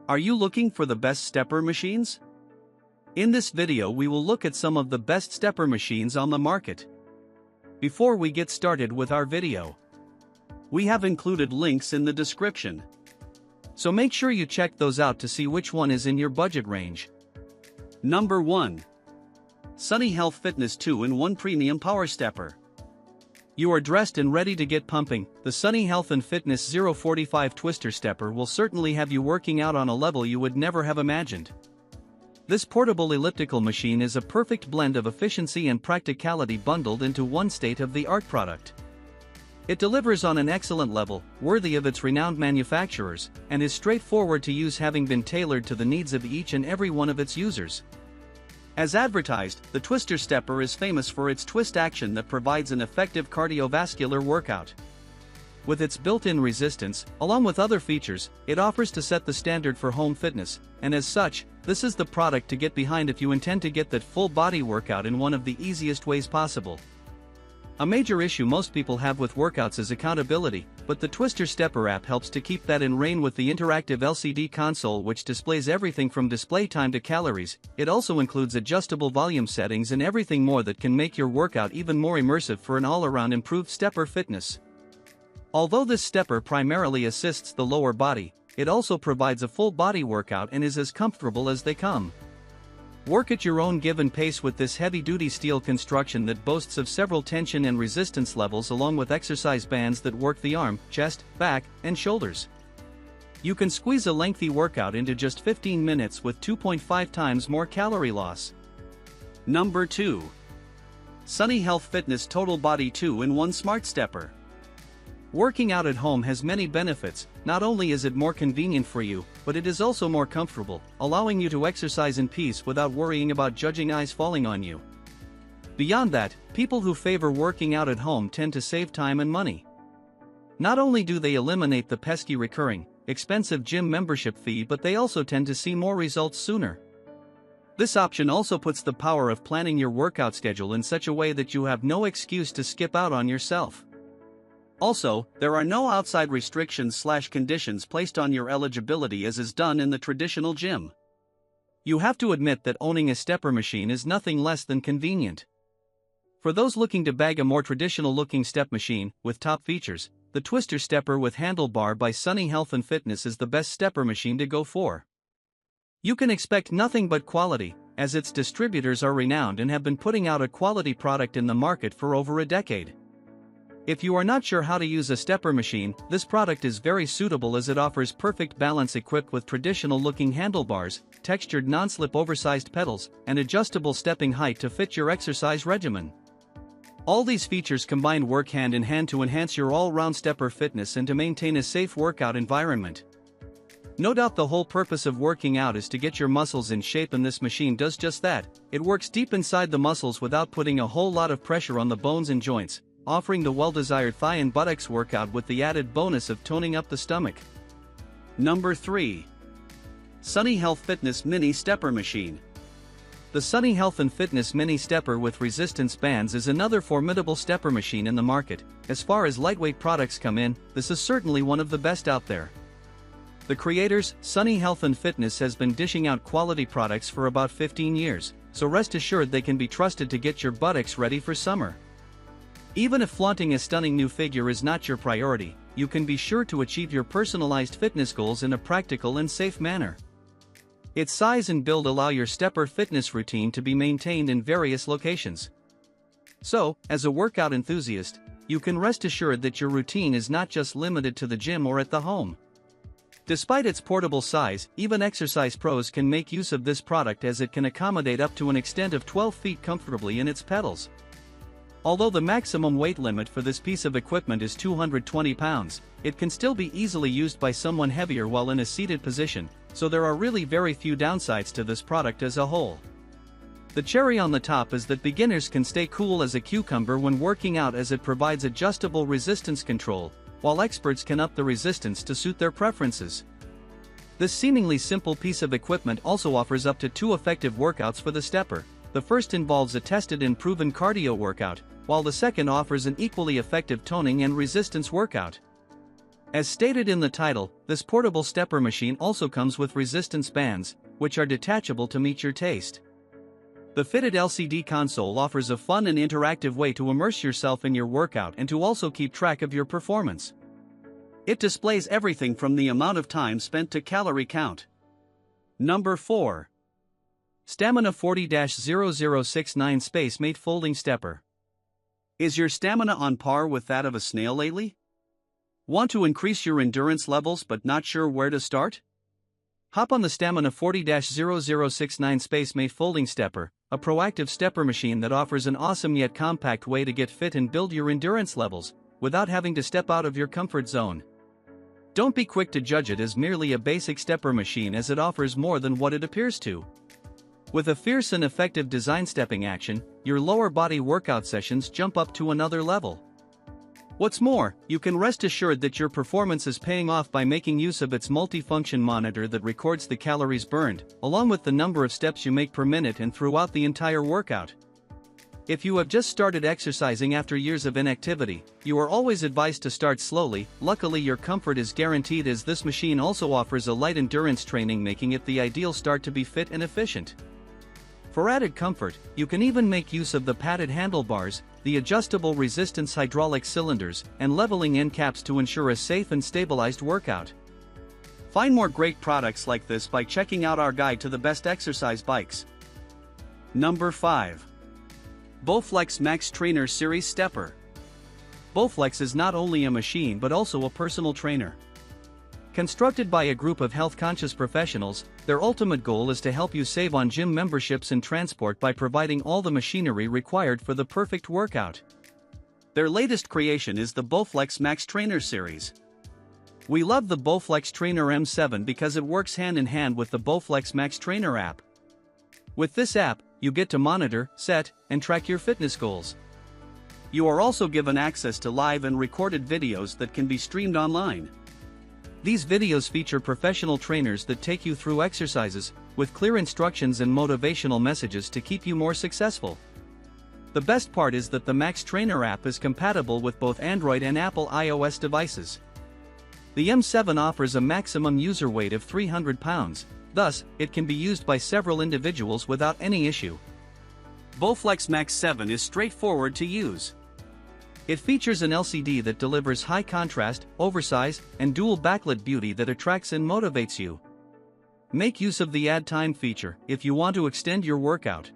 Are you looking for the best stepper machines? In this video we will look at some of the best stepper machines on the market. Before we get started with our video, we have included links in the description, so make sure you check those out to see which one is in your budget range. Number 1. Sunny Health Fitness 2-in-1 Premium Power Stepper. You are dressed and ready to get pumping. The Sunny Health and Fitness 045 Twister Stepper will certainly have you working out on a level you would never have imagined. This portable elliptical machine is a perfect blend of efficiency and practicality bundled into one state-of-the-art product. It delivers on an excellent level, worthy of its renowned manufacturers, and is straightforward to use, having been tailored to the needs of each and every one of its users. As advertised, the Twister Stepper is famous for its twist action that provides an effective cardiovascular workout. With its built-in resistance, along with other features, it offers to set the standard for home fitness, and as such, this is the product to get behind if you intend to get that full-body workout in one of the easiest ways possible. A major issue most people have with workouts is accountability, but the Twister Stepper app helps to keep that in rein with the interactive LCD console, which displays everything from display time to calories. It also includes adjustable volume settings and everything more that can make your workout even more immersive for an all-around improved stepper fitness. Although this stepper primarily assists the lower body, it also provides a full body workout and is as comfortable as they come. Work at your own given pace with this heavy-duty steel construction that boasts of several tension and resistance levels, along with exercise bands that work the arm, chest, back, and shoulders. You can squeeze a lengthy workout into just 15 minutes with 2.5 times more calorie loss. Number 2. Sunny Health Fitness Total Body 2-in-1 Smart Stepper. Working out at home has many benefits. Not only is it more convenient for you, but it is also more comfortable, allowing you to exercise in peace without worrying about judging eyes falling on you. Beyond that, people who favor working out at home tend to save time and money. Not only do they eliminate the pesky recurring, expensive gym membership fee, but they also tend to see more results sooner. This option also puts the power of planning your workout schedule in such a way that you have no excuse to skip out on yourself. Also, there are no outside restrictions/conditions placed on your eligibility as is done in the traditional gym. You have to admit that owning a stepper machine is nothing less than convenient. For those looking to bag a more traditional-looking step machine, with top features, the Twister Stepper with Handlebar by Sunny Health and Fitness is the best stepper machine to go for. You can expect nothing but quality, as its distributors are renowned and have been putting out a quality product in the market for over a decade. If you are not sure how to use a stepper machine, this product is very suitable as it offers perfect balance equipped with traditional-looking handlebars, textured non-slip oversized pedals, and adjustable stepping height to fit your exercise regimen. All these features combined work hand in hand to enhance your all-round stepper fitness and to maintain a safe workout environment. No doubt the whole purpose of working out is to get your muscles in shape, and this machine does just that. It works deep inside the muscles without putting a whole lot of pressure on the bones and joints, offering the well-desired thigh and buttocks workout with the added bonus of toning up the stomach. Number 3. Sunny Health Fitness Mini Stepper Machine. The Sunny Health and Fitness Mini Stepper with resistance bands is another formidable stepper machine in the market. As far as lightweight products come in, this is certainly one of the best out there. The creators, Sunny Health and Fitness, has been dishing out quality products for about 15 years, so rest assured they can be trusted to get your buttocks ready for summer. Even if flaunting a stunning new figure is not your priority, you can be sure to achieve your personalized fitness goals in a practical and safe manner. Its size and build allow your stepper fitness routine to be maintained in various locations. So, as a workout enthusiast, you can rest assured that your routine is not just limited to the gym or at the home. Despite its portable size, even exercise pros can make use of this product, as it can accommodate up to an extent of 12 feet comfortably in its pedals. Although the maximum weight limit for this piece of equipment is 220 pounds, it can still be easily used by someone heavier while in a seated position, so there are really very few downsides to this product as a whole. The cherry on the top is that beginners can stay cool as a cucumber when working out, as it provides adjustable resistance control, while experts can up the resistance to suit their preferences. This seemingly simple piece of equipment also offers up to 2 effective workouts for the stepper. The first involves a tested and proven cardio workout, while the second offers an equally effective toning and resistance workout. As stated in the title, this portable stepper machine also comes with resistance bands, which are detachable to meet your taste. The fitted LCD console offers a fun and interactive way to immerse yourself in your workout and to also keep track of your performance. It displays everything from the amount of time spent to calorie count. Number 4. Stamina 40-0069 Space-Mate Folding Stepper. Is your stamina on par with that of a snail lately? Want to increase your endurance levels but not sure where to start? Hop on the Stamina 40-0069 Space-Mate Folding Stepper, a proactive stepper machine that offers an awesome yet compact way to get fit and build your endurance levels, without having to step out of your comfort zone. Don't be quick to judge it as merely a basic stepper machine, as it offers more than what it appears to. With a fierce and effective design stepping action, your lower body workout sessions jump up to another level. What's more, you can rest assured that your performance is paying off by making use of its multi-function monitor that records the calories burned, along with the number of steps you make per minute and throughout the entire workout. If you have just started exercising after years of inactivity, you are always advised to start slowly. Luckily, your comfort is guaranteed, as this machine also offers a light endurance training, making it the ideal start to be fit and efficient. For added comfort, you can even make use of the padded handlebars, the adjustable resistance hydraulic cylinders, and leveling end caps to ensure a safe and stabilized workout. Find more great products like this by checking out our guide to the best exercise bikes. Number 5. Bowflex Max Trainer Series Stepper. Bowflex is not only a machine but also a personal trainer. Constructed by a group of health-conscious professionals, their ultimate goal is to help you save on gym memberships and transport by providing all the machinery required for the perfect workout. Their latest creation is the Bowflex Max Trainer series. We love the Bowflex Trainer M7 because it works hand in hand with the Bowflex Max Trainer app. With this app, you get to monitor, set, and track your fitness goals. You are also given access to live and recorded videos that can be streamed online. These videos feature professional trainers that take you through exercises, with clear instructions and motivational messages to keep you more successful. The best part is that the Max Trainer app is compatible with both Android and Apple iOS devices. The M7 offers a maximum user weight of 300 pounds, thus, it can be used by several individuals without any issue. Bowflex Max 7 is straightforward to use. It features an LCD that delivers high contrast, oversize, and dual backlit beauty that attracts and motivates you. Make use of the Add Time feature if you want to extend your workout.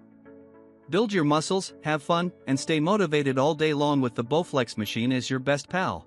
Build your muscles, have fun, and stay motivated all day long with the Bowflex machine as your best pal.